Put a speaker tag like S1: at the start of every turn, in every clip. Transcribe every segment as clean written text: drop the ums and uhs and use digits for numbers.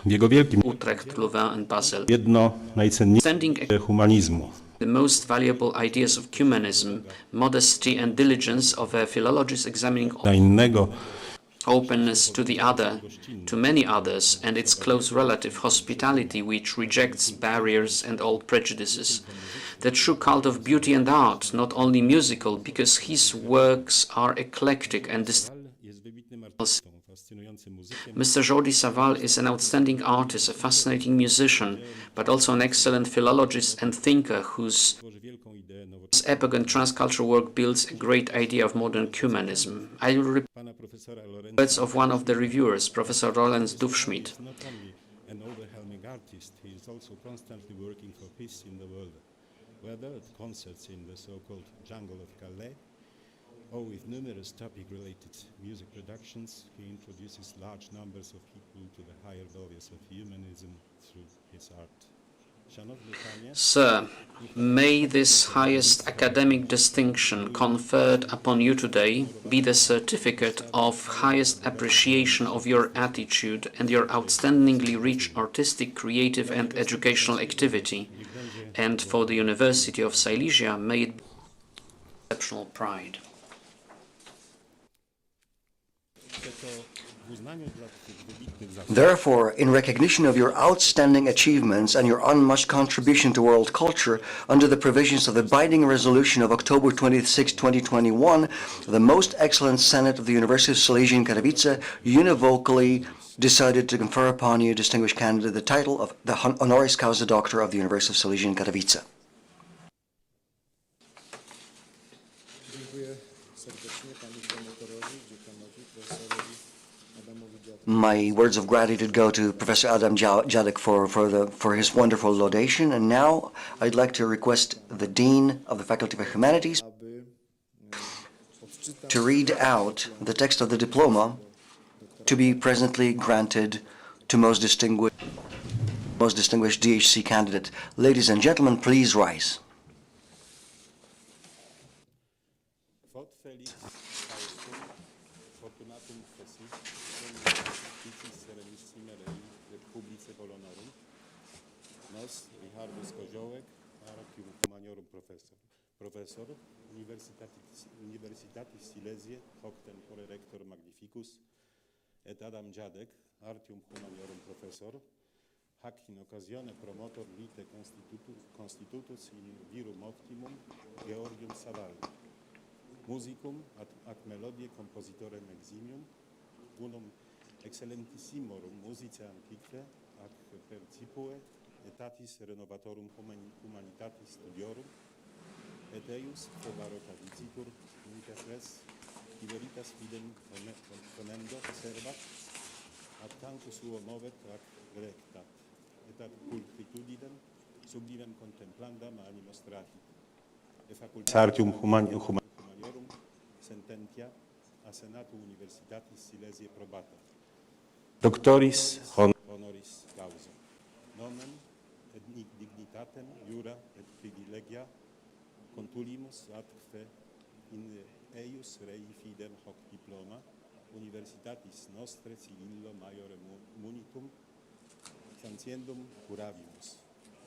S1: w jego wielkim
S2: Utrecht, Louvain and Basel.
S1: jedno najcenniejsze humanizmu.
S2: The most valuable ideas of humanism, modesty and diligence of a philologist examining
S1: Na innego
S2: openness to the other, to many others, and its close relative, hospitality, which rejects barriers and old prejudices. The true cult of beauty and art, not only musical, because his works are eclectic and Mr. Jordi Savall is an outstanding artist, a fascinating musician, but also an excellent philologist and thinker whose epoch and transcultural work builds a great idea of modern humanism. I will repeat the words of one of the reviewers, Professor Lorenz Duftschmid.
S1: An overwhelming artist, he is also constantly working for peace in the world, whether at concerts in the so-called jungle of Calais, or with numerous topic-related music productions, he introduces large numbers of people to the higher values of humanism through his art.
S2: Sir, may this highest academic distinction conferred upon you today be the certificate of highest appreciation of your attitude and your outstandingly rich artistic, creative and educational activity, and for the University of Silesia may it be exceptional pride.
S3: Therefore, in recognition of your outstanding achievements and your unmatched contribution to world culture, under the provisions of the binding resolution of October 26, 2021, the most excellent Senate of the University of Silesia in Katowice univocally decided to confer upon you, distinguished candidate, the title of the honoris causa doctor of the University of Silesia in Katowice. My words of gratitude go to Professor Adam Dziadek for his wonderful laudation, and now I'd like to request the Dean of the Faculty of Humanities to read out the text of the diploma to be presently granted to most distinguished DHC candidate. Ladies and gentlemen, please rise.
S1: Professor Universitatis Silesia, hoc tempore rector magnificus, et Adam Dziadek, artium humaniorum professor, hac in occasione promotor vitae constitutus in virum optimum Jordium Savall, musicum ac melodie compositorem eximium, unum excellentissimorum musicae antiquae ac percipue etatis renovatorum humanitatis studiorum, et eius baroque dicitur inter res veritas fidem ponendo servat ad tantus suo movet ac rectat et ad pulcritudinem sublimem contemplandam animo strati et facultatem humaniorum sententia a senatu Universitatis Silesiae probata doctoris honoris causa nomen et dignitatem iura et privilegia contulimus atque in eius rei fidem hoc diploma Universitatis nostre sigillo maiore munitum sanciendum curavimus.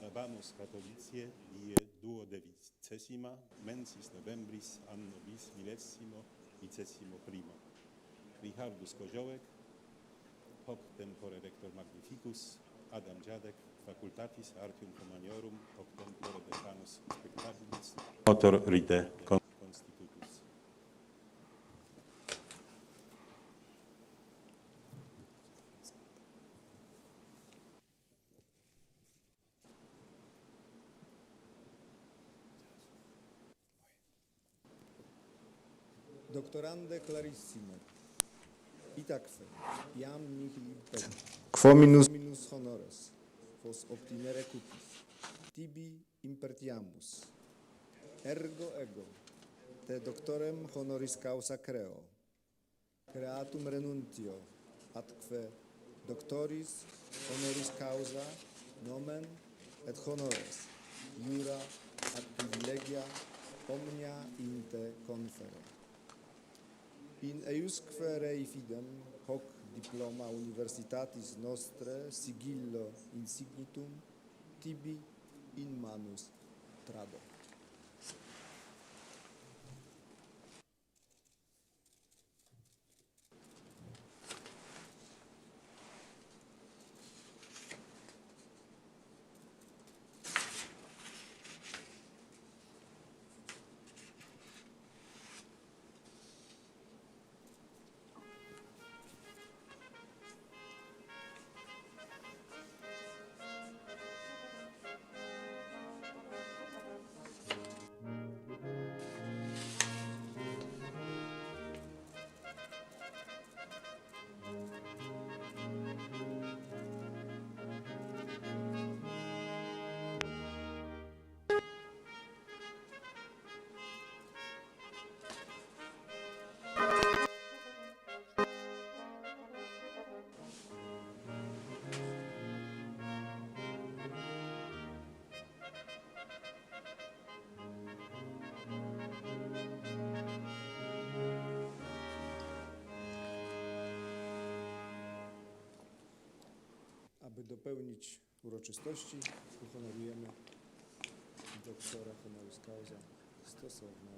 S1: Habamus Katowice die 12ª mensis novembris anno bis millesimo vicesimo primo. Richardus Koziołek, hoc tempore rector magnificus, Adam Dziadek, Facultatis Artium Humaniorum, hoc tempore decanus spectabilis, autor rite constitutus.
S4: Doctorande clarissime, itaque, iam nihil pecus,
S5: Quo minus
S4: honores, vos obtinere cutis, tibi impertiamus, ergo ego, te doctorem honoris causa creo, creatum renuntio, atque doctoris honoris causa, nomen et honores, iura ad privilegia, omnia inte confere. In eiusque rei fidem, hoc diploma universitatis nostre sigillo insignitum tibi in manus trado. Aby dopełnić uroczystości, uhonorujemy doktora honoris causa stosowną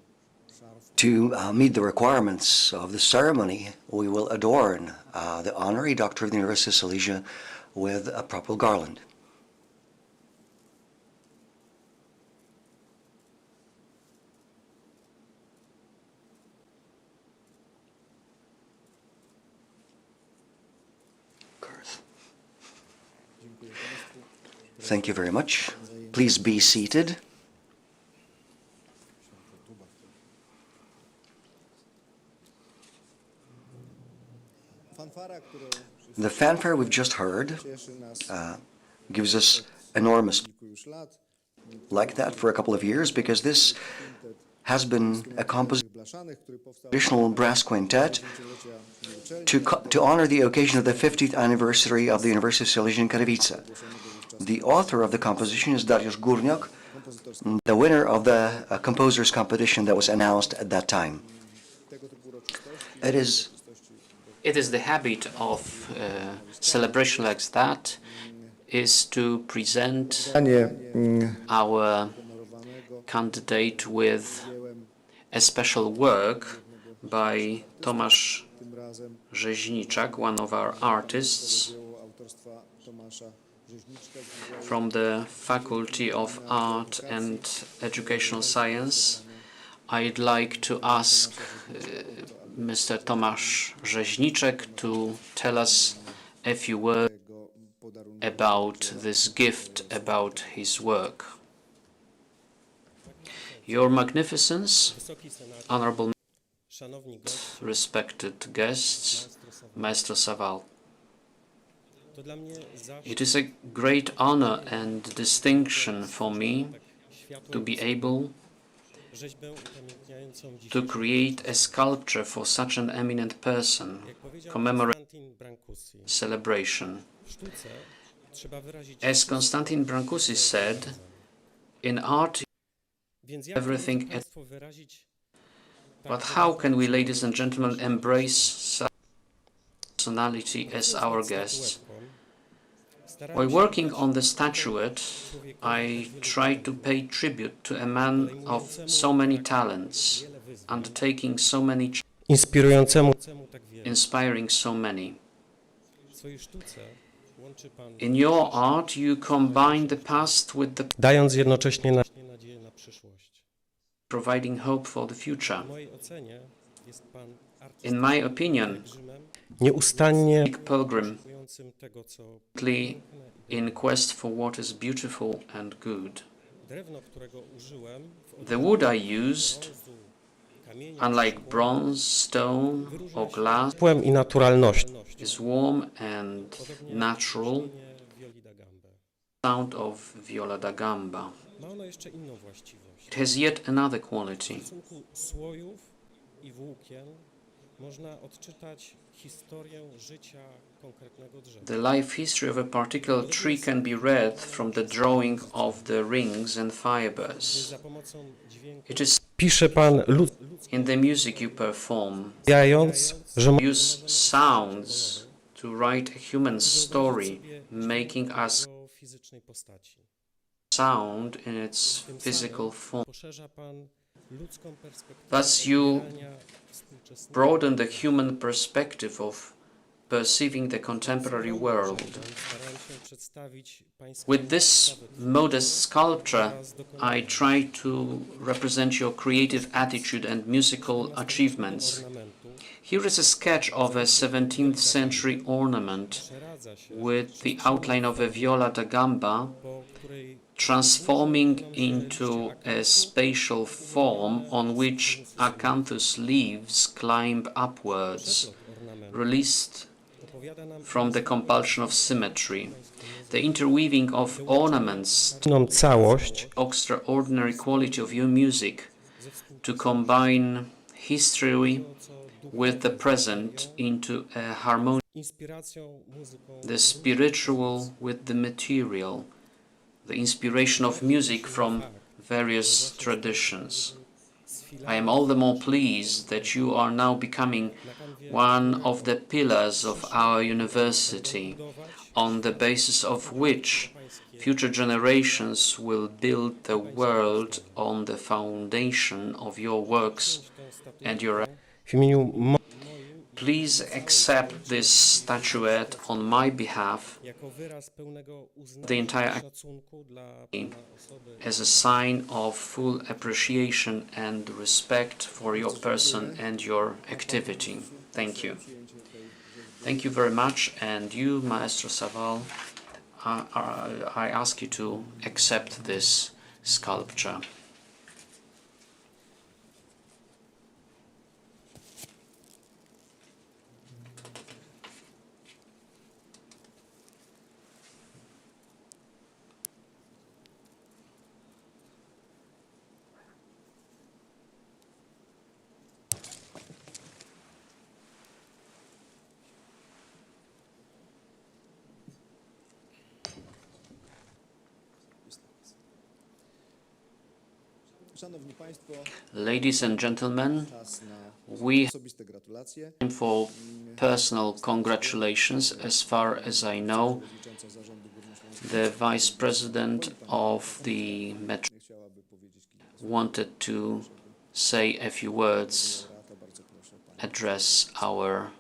S4: szarfą.
S3: To meet the requirements of the ceremony, we will adorn the honorary doctor of the University of Silesia with a proper garland. Thank you very much. Please be seated. The fanfare we've just heard gives us enormous like that for a couple of years, because this has been a compositional brass quintet to honor the occasion of the 50th anniversary of the University of Silesia in Katowice. The author of the composition is Dariusz Górniak, the winner of the composers competition that was announced at that time. It is
S2: the habit of celebration like that is to present our candidate with a special work by Tomasz Rzeźniczak, one of our artists from the Faculty of Art and Educational Science. I'd like to ask Mr. Tomasz Rzeźniczek to tell us a few words about this gift, about his work. Your Magnificence, Honorable respected guests, Maestro Savall. It is a great honor and distinction for me to be able to create a sculpture for such an eminent person, commemorating celebration. As Konstantin Brancusi said, in art everything, but how can we, ladies and gentlemen, embrace such personality as our guests? While working on the statuette, I tried to pay tribute to a man of so many talents, undertaking so many, inspiring so many. In your art, you combine the past with the providing hope for the future. In my opinion, pilgrim in quest for what is beautiful and good. The wood I used, unlike bronze, stone or glass, is warm and natural, sound of viola da gamba. It has yet another quality. The life history of a particular tree can be read from the drawing of the rings and fibers. It is in the music you perform. Use sounds to write a human story, making us
S5: fizycznej postaci.
S2: sound in its
S5: Tym
S2: physical
S5: samym
S2: form.
S5: poszerza Pan ludzką perspektywę
S2: Thus you
S5: odbierania współczesnego
S2: broaden the human perspective of perceiving the contemporary world.
S5: Starałem się przedstawić Pańską
S2: With this
S5: postawę
S2: modest sculpture, I try to represent your creative attitude and musical achievements.
S5: ornamentu.
S2: Here is a sketch of a 17th century ornament
S5: Przeradza się,
S2: with the outline of a viola da gamba
S5: po której
S2: transforming into a spatial form on which acanthus leaves climb upwards,
S5: ornamentu
S2: released
S5: opowiada nam
S2: from the compulsion of symmetry. The interweaving of ornaments,
S5: całość
S2: extraordinary quality of your music, to combine history with the present into a harmony,
S5: inspiracją muzyką
S2: the spiritual with the material, the inspiration of music from various traditions. I am all the more pleased that you are now becoming one of the pillars of our university, on the basis of which future generations will build the world on the foundation of your works and your.
S5: w imieniu
S2: Please accept this statuette on my behalf
S5: jako wyraz pełnego
S2: the
S5: uznania
S2: entire
S5: i szacunku dla Pana osoby
S2: as a sign of full appreciation and respect for your person and your activity. Thank you. Thank you very much, and you, Maestro Savall, I ask you to accept this sculpture.
S4: Szanowni Państwo,
S2: Ladies and gentlemen,
S4: czas na
S2: we have
S4: osobiste gratulacje.
S2: time for personal congratulations. As far as I know,
S4: Przewodnicząca Zarządu Górnośląskiego
S2: the Vice President of the Metro
S4: chciałaby powiedzieć kilka słów.
S2: wanted to say a few words,
S4: Beata, bardzo proszę Pani.
S2: address our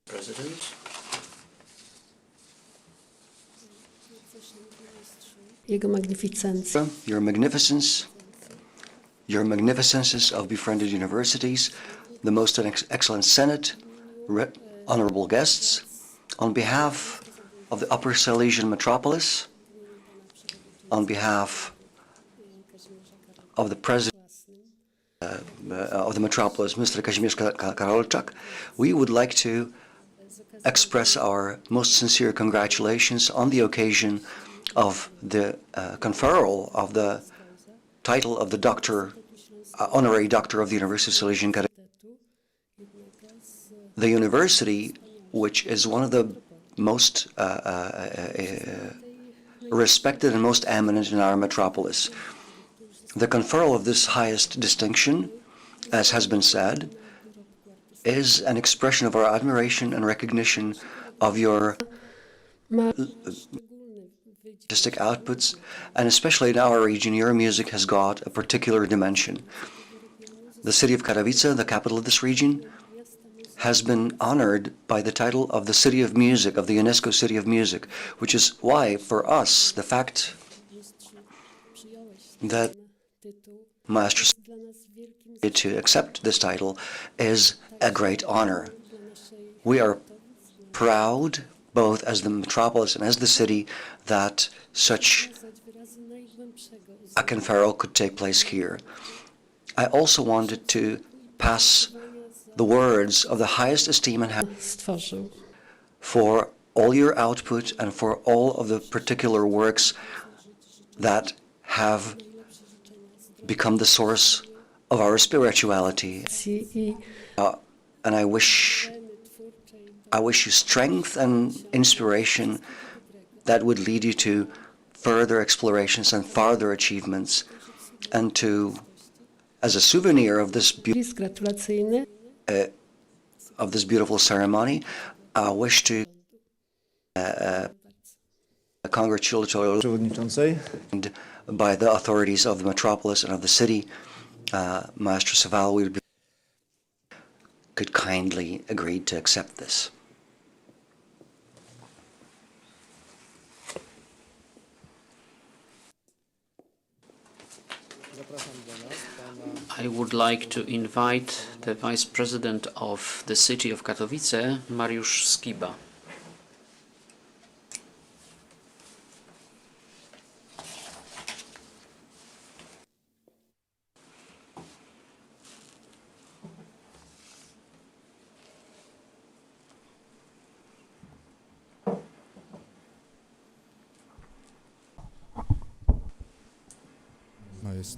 S2: President.
S6: Jego magnificencję,
S3: your magnificences of befriended universities, the most excellent Senate, honorable guests, on behalf of the Upper Silesian metropolis, on behalf of the President of the metropolis, Mr. Kazimierz Karolczak, we would like to express our most sincere congratulations on the occasion of the conferral of the title of the honorary doctor of the University of Silesia in Katowice. The university, which is one of the most respected and most eminent in our metropolis. The conferral of this highest distinction, as has been said, is an expression of our admiration and recognition of your artistic outputs, and especially in our region, your music has got a particular dimension. The city of Katowice, the capital of this region, has been honored by the title of the City of Music, of the UNESCO City of Music, which is why, for us, the fact that Maestro to accept this title is a great honor. We are proud, both as the metropolis and as the city, that such a conferral could take place here. I also wanted to pass the words of the highest esteem and
S6: stworzył.
S3: for all your output and for all of the particular works that have become the source of our spirituality. And I wish you strength and inspiration that would lead you to further explorations and farther achievements, and to, as a souvenir of this
S6: List gratulacyjny
S3: beautiful ceremony, I wish to congratulatory
S4: Przewodniczącej.
S3: by the authorities of the metropolis and of the city. Master Savall, we could kindly agree to accept this.
S4: Zapraszam do nas pana
S2: I would like to invite the Vice President of the city of Katowice, Mariusz Skiba.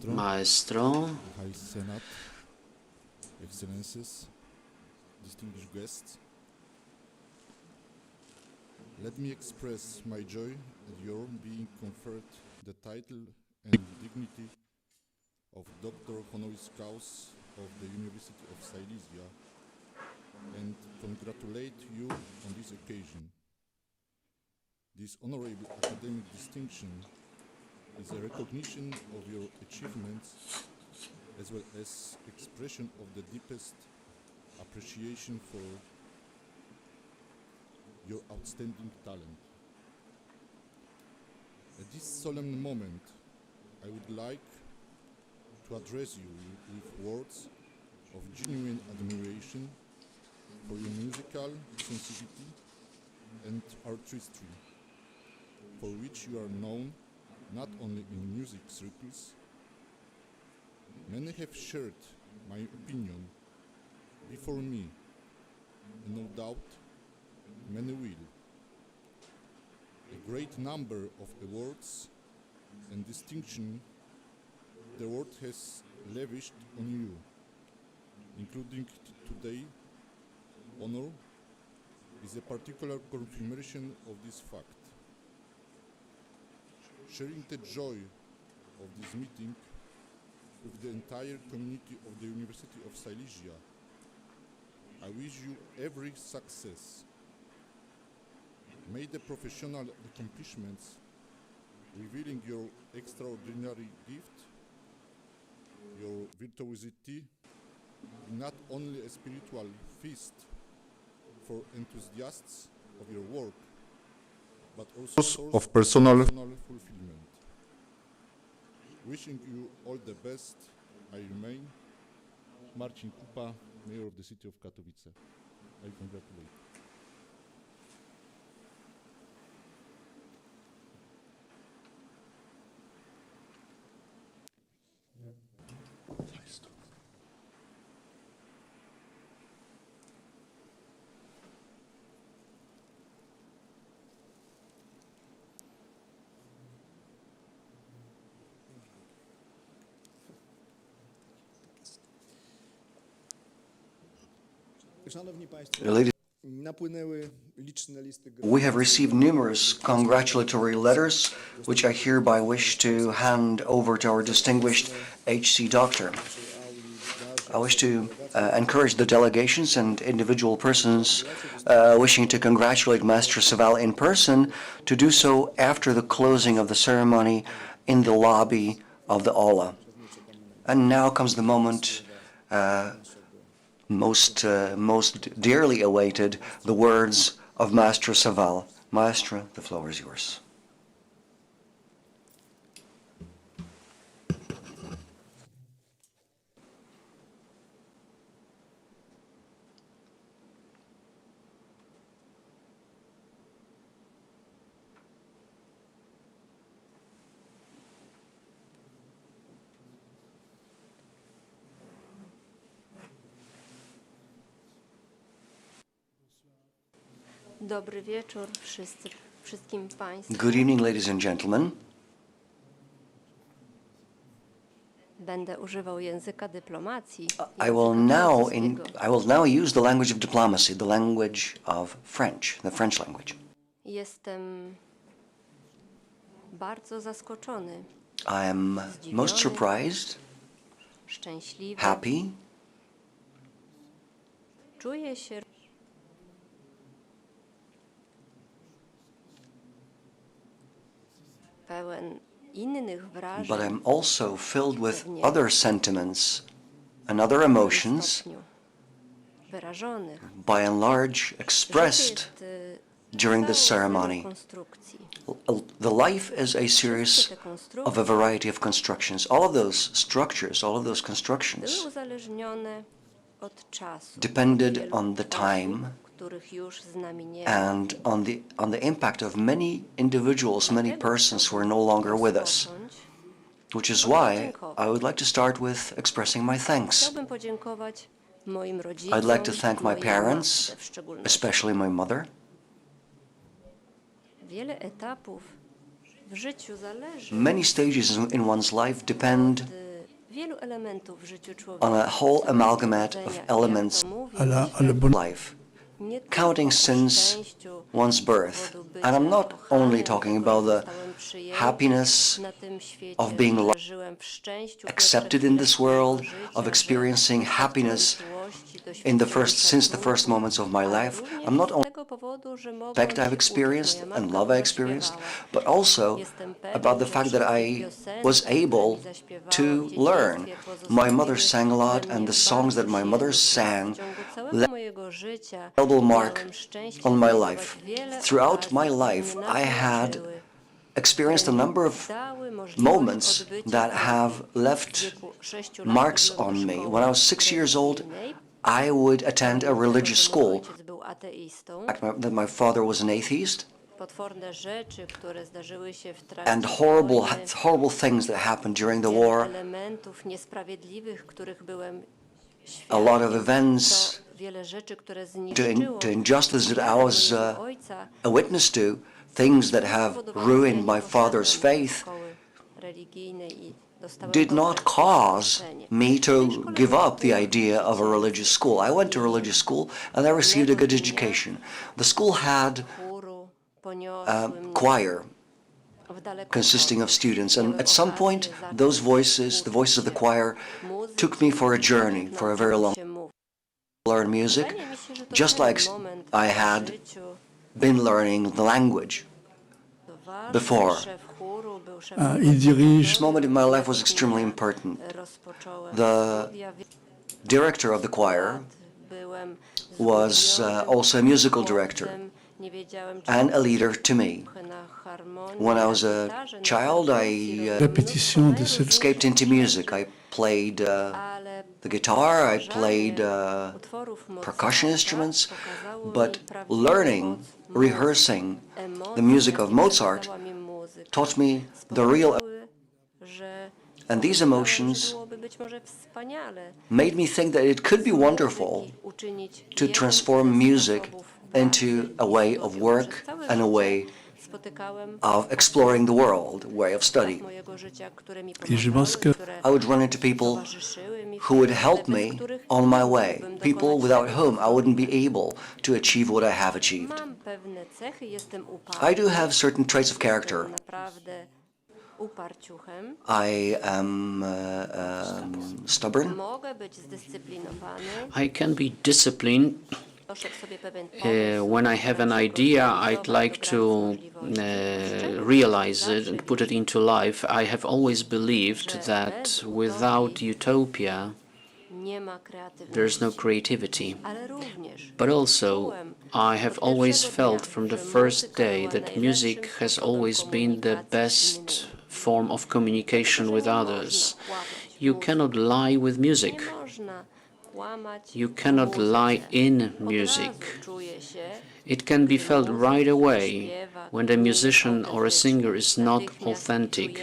S2: Maestro,
S7: High Senate, Excellencies, distinguished guests, let me express my joy at your being conferred the title and dignity of Doctor Honoris Causa of the University of Silesia and congratulate you on this occasion. This honorable academic distinction is a recognition of your achievements as well as expression of the deepest appreciation for your outstanding talent. At this solemn moment, I would like to address you with words of genuine admiration for your musical sensitivity and artistry, for which you are known not only in music circles. Many have shared my opinion before me, and no doubt many will. A great number of awards and distinction the world has lavished on you, including today, honor is a particular confirmation of this fact. Sharing the joy of this meeting with the entire community of the University of Silesia, I wish you every success. May the professional accomplishments revealing your extraordinary gift, your virtuosity, be not only a spiritual feast for enthusiasts of your work, but also a source of personal fulfillment. Wishing you all the best, I remain Marcin Kupa, Mayor of the City of Katowice. I congratulate.
S4: Szanowni Państwo,
S3: Ladies,
S4: napłynęły liczne listy
S3: we have received numerous congratulatory letters, which I hereby wish to hand over to our distinguished HC Doctor. I wish to encourage the delegations and individual persons wishing to congratulate Master Savall in person to do so after the closing of the ceremony in the lobby of the aula. And now comes the moment most dearly awaited, the words of Master Savall. Maestro, the floor is yours.
S8: Dobry wieczór wszystkim Państwu.
S3: Good evening, ladies and gentlemen.
S8: Będę używał języka dyplomacji.
S3: I will now use the language of diplomacy, the language of French, the French language.
S8: Jestem bardzo zaskoczony,
S3: I am most surprised,
S8: szczęśliwy.
S3: happy,
S8: Czuję się pełen innych
S3: but
S8: wrażeń
S3: I'm also filled with other sentiments and other emotions,
S8: stopniu wyrażonych.
S3: by and large
S8: Życie
S3: expressed
S8: jest
S3: during this
S8: całą
S3: ceremony.
S8: serią konstrukcji.
S3: The life is a series
S8: Wszystkie te
S3: of a
S8: konstrukcje
S3: variety of constructions. All of those structures, all of those
S8: były
S3: constructions
S8: uzależnione od czasu.
S3: depended
S8: Wielu
S3: on the
S8: osób,
S3: time
S8: których już z nami nie ma.
S3: and on the impact of many individuals, many
S8: Dlatego
S3: persons who are no longer with us,
S8: rozpocząć.
S3: which is why I would like to start with expressing my thanks.
S8: Chciałbym podziękować moim rodzicom,
S3: I'd like to thank my
S8: mojej
S3: parents,
S8: matce w szczególności.
S3: especially my mother.
S8: Wiele etapów w życiu zależy
S3: Many stages in one's life depend
S8: od wielu elementów w życiu człowieka.
S3: on a whole amalgamate of elements of life,
S8: Nie
S3: counting
S8: tylko o
S3: since
S8: szczęściu
S3: one's
S8: z
S3: birth.
S8: powodu bycia
S3: And I'm not
S8: kochanym,
S3: only talking
S8: którego
S3: about the
S8: zostałem przyjęty
S3: happiness
S8: na tym świecie,
S3: of being
S8: że żyłem w szczęściu
S3: accepted
S8: pierwsze
S3: in this
S8: chwile
S3: world,
S8: swojego
S3: of
S8: życia,
S3: experiencing
S8: że
S3: happiness
S8: doświadczyłem miłości,
S3: since the first
S8: szacunku,
S3: moments of my
S8: ale
S3: life.
S8: również
S3: I'm not
S8: z
S3: only
S8: tego powodu, że mogłem
S3: respect I've
S8: się
S3: experienced
S8: uczyć. Moja
S3: and
S8: matka
S3: love I
S8: dużo
S3: experienced,
S8: śpiewała.
S3: but also
S8: Jestem pewien,
S3: about the
S8: że
S3: fact that
S8: wszystkie
S3: I
S8: piosenki,
S3: was
S8: które mi
S3: able
S8: zaśpiewała
S3: to
S8: w
S3: learn.
S8: dzieciństwie,
S3: My mother
S8: pozostawiły
S3: sang a lot,
S8: we
S3: and
S8: mnie
S3: the songs that
S8: bardzo
S3: my mother
S8: silny
S3: sang
S8: ślad. W ciągu całego mojego życia
S3: indelible mark
S8: miałem szczęście
S3: on my
S8: znajdować
S3: life.
S8: wiele
S3: Throughout
S8: okazji,
S3: my
S8: które
S3: life,
S8: mnie
S3: I had
S8: nauczyły,
S3: experienced a
S8: które
S3: number of
S8: dały możliwość
S3: moments
S8: odbycia
S3: that
S8: pracy.
S3: have
S8: W
S3: left
S8: wieku 6 lat
S3: marks
S8: chodziłem
S3: on
S8: do
S3: me.
S8: szkoły
S3: When I was 6 years old,
S8: religijnej,
S3: I would attend a
S8: mimo tego,
S3: religious
S8: że mój
S3: school.
S8: ojciec był ateistą.
S3: That my father was an atheist,
S8: Potworne rzeczy, które zdarzyły się w trakcie
S3: and
S8: wojny,
S3: horrible things that happened during the
S8: wiele
S3: war,
S8: elementów niesprawiedliwych, których byłem
S3: a
S8: świadkiem,
S3: lot of events,
S8: to wiele rzeczy, które zniszczyło
S3: to injustice that I
S8: wiarę
S3: was
S8: mojego ojca,
S3: a witness to, things that have
S8: spowodowało,
S3: ruined
S8: że ja
S3: my
S8: nie
S3: father's
S8: poszedłem do
S3: faith,
S8: szkoły religijnej i dostałem
S3: did
S8: dobre
S3: not cause
S8: wykształcenie.
S3: me to
S8: W tej szkole
S3: give
S8: było
S3: up the idea of a religious school. I went to religious school and I received a good education. The school had
S8: chóru,
S3: a
S8: poniosły mnie
S3: choir
S8: w daleką
S3: consisting of
S8: podróż.
S3: students, and
S8: Miałem
S3: at some
S8: okazję
S3: point
S8: zacząć
S3: those voices, the voices of the
S8: uczyć
S3: choir,
S8: się muzyki,
S3: took me for a journey, for a very
S8: nauczyłem
S3: long
S8: się mówić.
S3: learn music,
S8: Wydaje mi się, że to
S3: just
S8: ten
S3: like
S8: moment
S3: I
S8: w
S3: had
S8: życiu,
S3: been learning the language.
S8: to ważny
S3: before.
S8: szef chóru był
S9: Il
S8: szefem
S9: dirige.
S3: This moment in my life was extremely important.
S8: Rozpocząłem
S3: The
S8: studia,
S3: director of the choir
S8: byłem
S3: was
S8: zgubionym
S3: also a musical director
S8: chłopcem, nie wiedziałem, czy
S3: and a leader to me.
S8: na harmonii,
S3: When I
S8: na
S3: was a
S8: gitarze, na
S3: child,
S8: perkusji,
S3: I
S8: robiłem
S9: Repetition
S8: mnóstwo
S9: de ce-
S3: escaped into music. I played
S8: ale
S3: the guitar, I
S8: powtarzanie
S3: played
S8: utworów
S3: percussion
S8: Mozarta
S3: instruments,
S8: pokazało mi
S3: but
S8: prawdziwą
S3: learning,
S8: moc muzyki.
S3: rehearsing
S8: Emocje,
S3: the music of
S8: jakie
S3: Mozart
S8: przekazała mi muzyka,
S3: taught me the real,
S8: spowodowały, że
S3: and these
S8: pomyślałem, że
S3: emotions
S8: byłoby być może wspaniale
S3: made me think that it could be
S8: z
S3: wonderful
S8: muzyki uczynić
S3: to
S8: jeden
S3: transform
S8: ze
S3: music
S8: sposobów
S3: into
S8: pracy
S3: a way
S8: i
S3: of
S8: studium.
S3: work
S8: Przez całe
S3: and a
S8: życie
S3: way
S8: spotykałem
S3: of exploring the world, way of study.
S8: mojego życia, które mi
S9: I je pense
S8: pomagały,
S9: que-
S8: które
S3: I would run into people
S8: towarzyszyły mi,
S3: who would help me
S8: bez których
S3: on
S8: nie
S3: my way,
S8: mógłbym
S3: people
S8: dokonać
S3: without
S8: tego,
S3: whom
S8: co
S3: I wouldn't be
S8: zrobiłem.
S3: able to achieve what I have achieved.
S8: Mam pewne cechy, jestem uparty.
S3: I do have certain traits of character.
S8: Jestem naprawdę uparciuchem.
S3: I am stubborn.
S8: Mogę być zdyscyplinowany.
S2: I can be disciplined
S8: Doszedł sobie pewien pomysł,
S2: when I have an idea. I'd like to realize it and put it into life. I have always believed that without utopia,
S8: nie ma
S2: there's
S8: kreatywności.
S2: no creativity.
S8: Ale również
S2: But also, I have always felt from the first day that music has always been the best form of communication with others. You cannot lie with music.
S8: nie można kłamać
S2: You cannot
S8: w muzyce.
S2: lie in
S8: Od
S2: music.
S8: razu czuje się,
S2: It can be felt right away when the musician or a singer is not authentic.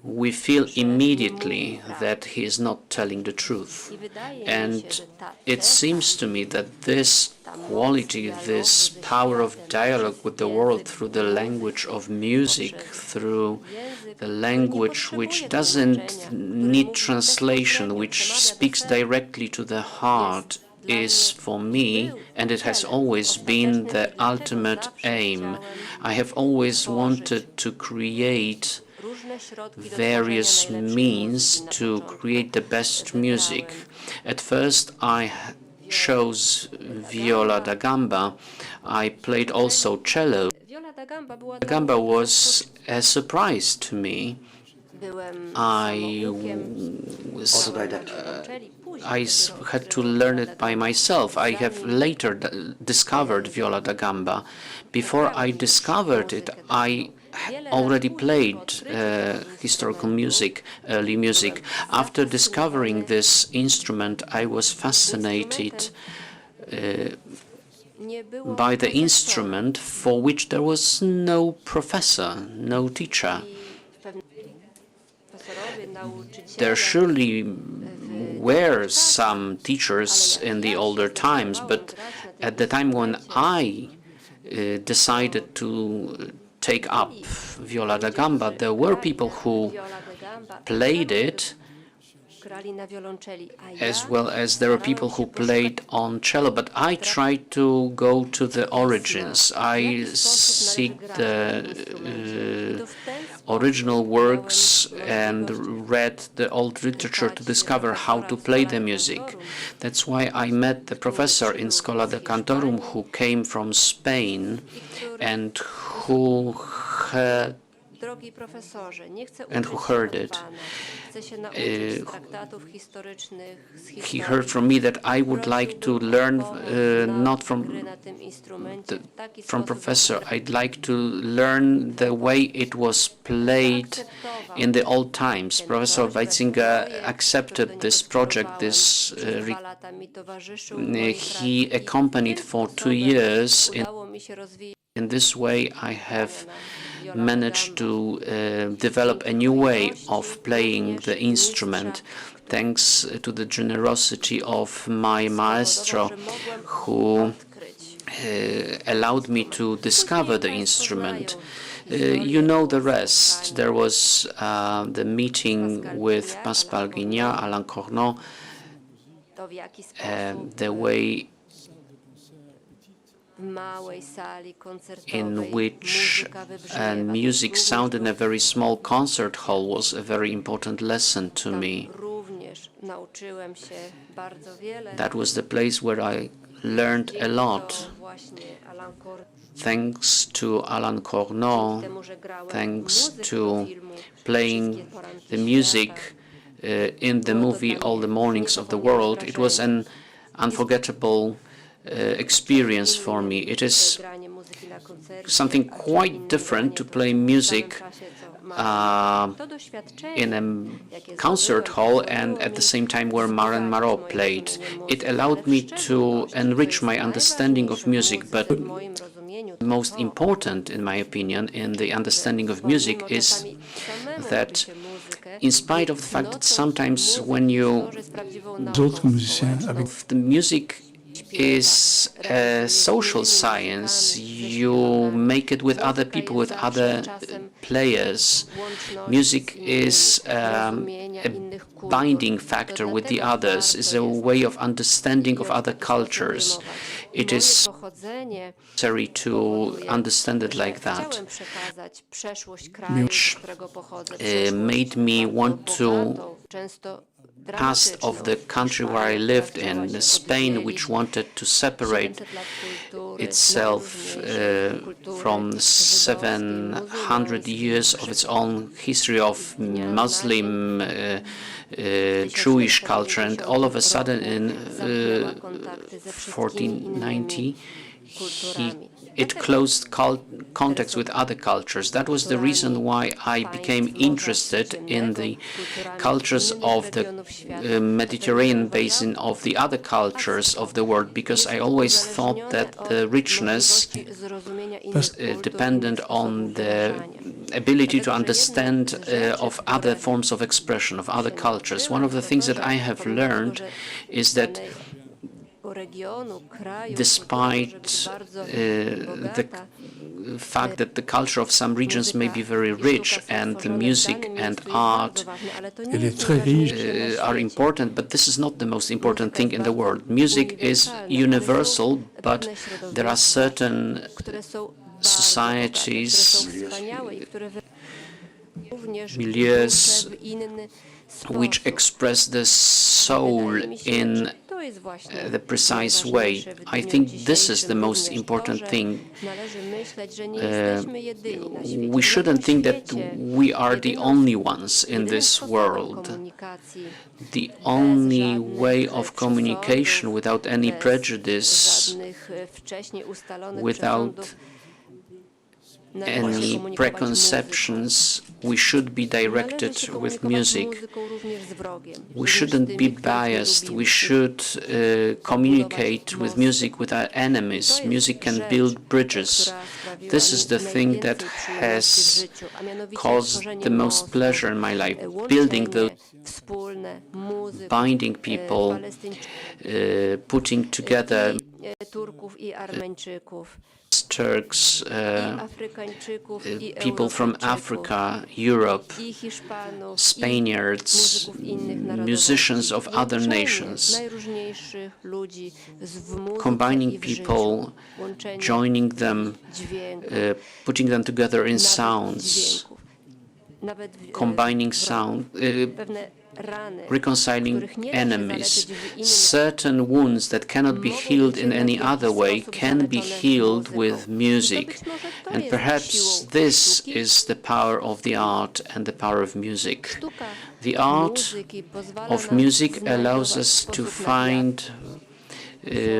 S2: We feel immediately that he is not telling the truth. And it seems to me that this quality, this power of dialogue with the world through the language of music, through the language which doesn't need translation, which speaks directly to the heart, is for me, and it has always been the ultimate aim. I have always wanted to create various means to create the best music. At first I chose viola da gamba. I played also cello. The gamba was a surprise to me. I had to learn it by myself. I have later discovered viola da gamba. Before I discovered it, I already played historical music, early music. After discovering this instrument, I was fascinated by the instrument for which there was no professor, no teacher. There surely were some teachers in the older times, but at the time when I decided to take up viola da gamba, there were people who played it, as well as there were people who played on cello, but I tried to go to the origins. I seek the original works and read the old literature to discover how to play the music. That's why I met the professor in Schola de Cantorum who came from Spain and who heard it. He heard from me that I would like to learn not from professor. I'd like to learn the way it was played in the old times. Professor Weitzinger accepted this project. He accompanied for 2 years. In this way, I have managed to develop a new way of playing the instrument, thanks to the generosity of my maestro, who allowed me to discover the instrument. You know the rest. There was the meeting with Pascal Guignard, Alain Corneau, the way in which music sound in a very small concert hall was a very important lesson to me. That was the place where I learned a lot. Thanks to Alain Corneau, thanks to playing the music in the movie All the Mornings of the World, it was an unforgettable experience for me. It is something quite different to play music in a concert hall and at the same time where Marcin Marot played. It allowed me to enrich my understanding of music, but most important, in my opinion, in the understanding of music is that in spite of the fact that sometimes when you the music is a social science, you make it with other people, with other players. Music is a binding factor with the others, is a way of understanding of other cultures. It is necessary to understand it like that, which made me want to past of the country where I lived in, Spain, which wanted to separate itself from 700 years of its own history of Muslim, Jewish culture, and all of a sudden in 1490 it closed contacts with other cultures. That was the reason why I became interested in the cultures of the Mediterranean basin, of the other cultures of the world, because I always thought that the richness depended on the ability to understand of other forms of expression, of other cultures. One of the things that I have learned is that despite the fact that the culture of some regions may be very rich and the music and art are important, but this is not the most important thing in the world. Music is universal, but there are certain societies, milieus, which express the soul in the precise way. I think this is the most important thing. We shouldn't think that we are the only ones in this world. The only way of communication without any prejudice, without any preconceptions, we should be directed with music. We shouldn't be biased. We should communicate with music with our enemies. Music can build bridges. This is the thing that has caused the most pleasure in my life, building those, binding people, putting together Turks, people from Africa, Europe, Spaniards, musicians of other nations, combining people, joining them, putting them together in sounds, combining sound, reconciling enemies. Certain wounds that cannot be healed in any other way can be healed with music. And perhaps this is the power of the art and the power of music. The art of music allows us to find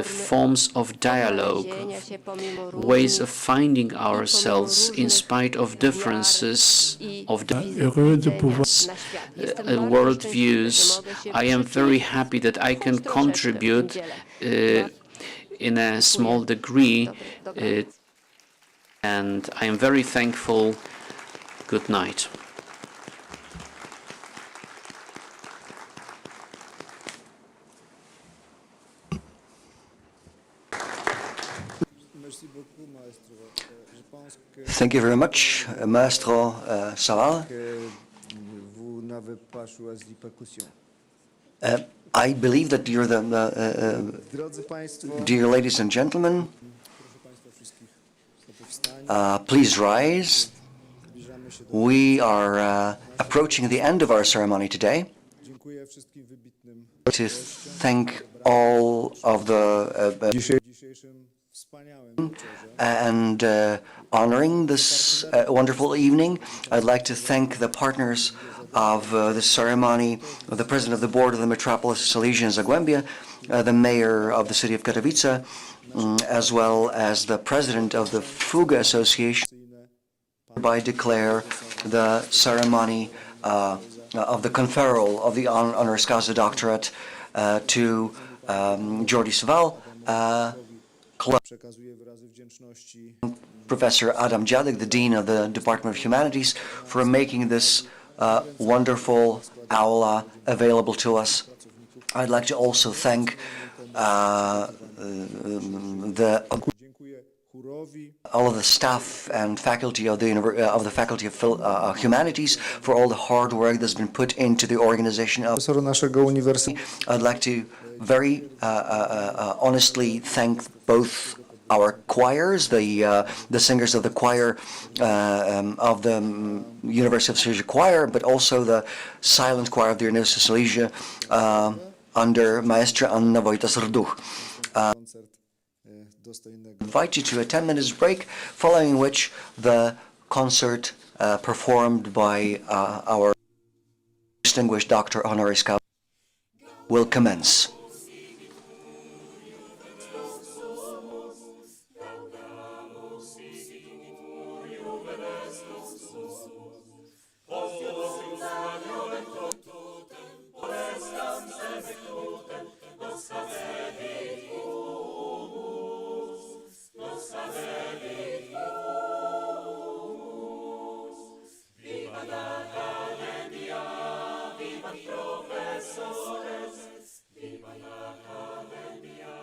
S2: forms of dialogue, ways of finding ourselves in spite of differences of worldviews. I am very happy that I can contribute in a small degree, and I am very thankful. Good night.
S3: Thank you very much, Maestro Savall. I believe that you're the, dear ladies and gentlemen, please rise. We are approaching the end of our ceremony today. To thank all of the and honoring this wonderful evening. I'd like to thank the partners of the ceremony, the president of the board of the Metropolis of Silesia and Zagłębie, the mayor of the city of Katowice, as well as the president of the Fuga Association. Hereby declare the ceremony of the conferral of the honoris causa doctorate to Jordi Savall, Professor Adam Dziadek, the Dean of the Department of Humanities, for making this wonderful aula available to us. I'd like to also thank all of the staff and faculty of the Faculty of Humanities for all the hard work that's been put into the organization of naszego uniwersytetu. I'd like to very honestly thank both our choirs, the singers of the choir of the University of Silesia choir, but also the silent choir of the University of Silesia under Maestra Anna Wojta-Serduch. Invite you to a 10-minute break, following which the concert performed by our distinguished Doctor honoris causa will commence.
S9: Viva la academia, viva la academia.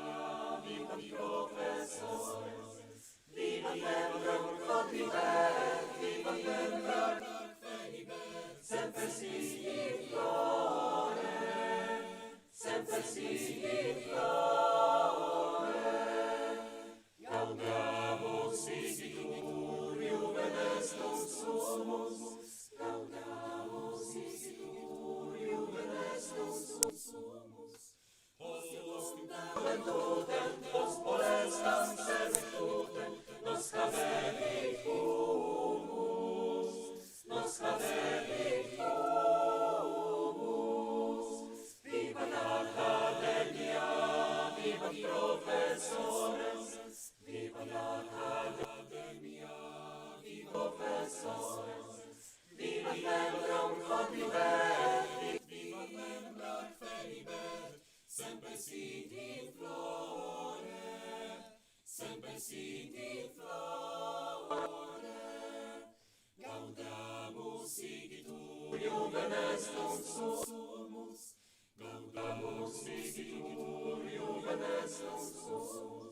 S9: Gaudamus igitur juvenescens sumus,